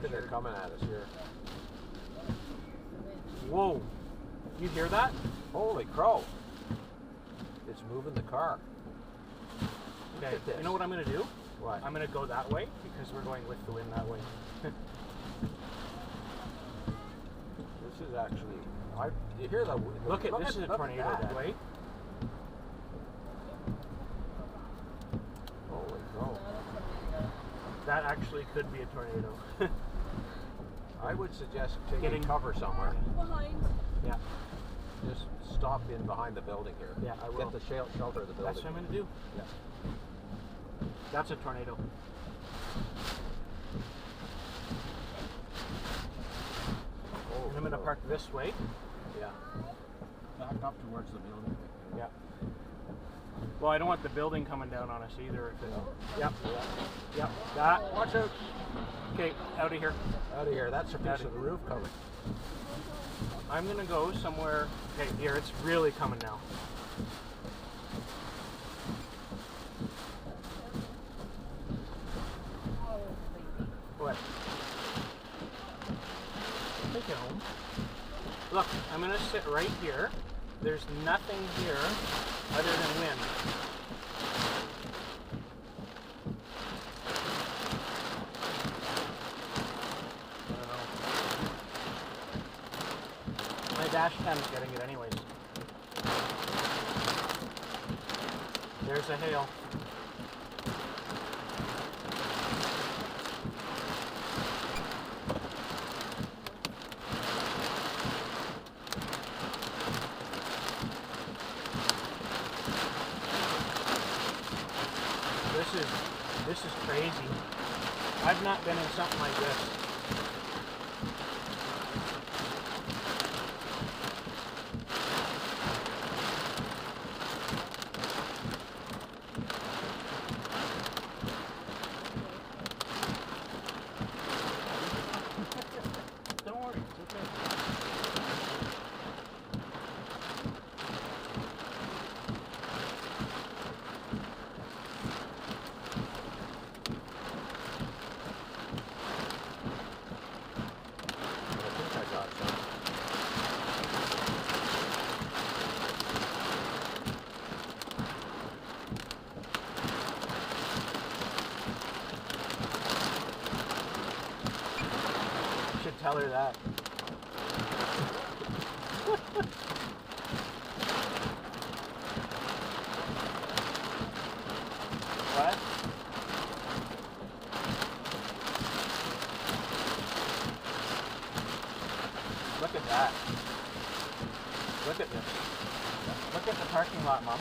Look at it coming at us here. Whoa. You hear that? Holy crow. It's moving the car. Okay, you know what I'm going to do? What? I'm going to go that way because we're going with the wind that way. This is actually... you hear the... Look at this is a tornado that way. Holy crow. That actually could be a tornado. I would suggest taking Getting cover somewhere. Behind. Yeah. Just stop in behind the building here. Yeah, I will. Get the shelter of the building. That's what I'm going to do. Yeah. That's a tornado. Oh, I'm going to park this way. Yeah. Back up towards the building. Yeah. Well, I don't want the building coming down on us either. If it, yep. Yep. That. Watch out. Okay, out of here. Out of here. That's a piece of the roof coming. I'm going to go somewhere. Okay, here. It's really coming now. What? Take it home. Look, I'm going to sit right here. There's nothing here other than wind. I don't know. My dash cam's getting it anyways. There's a hail. This is crazy. I've not been in something like this. Don't worry, it's okay. Tell her that. What? Look at that. Look at this. Look at the parking lot, Mom.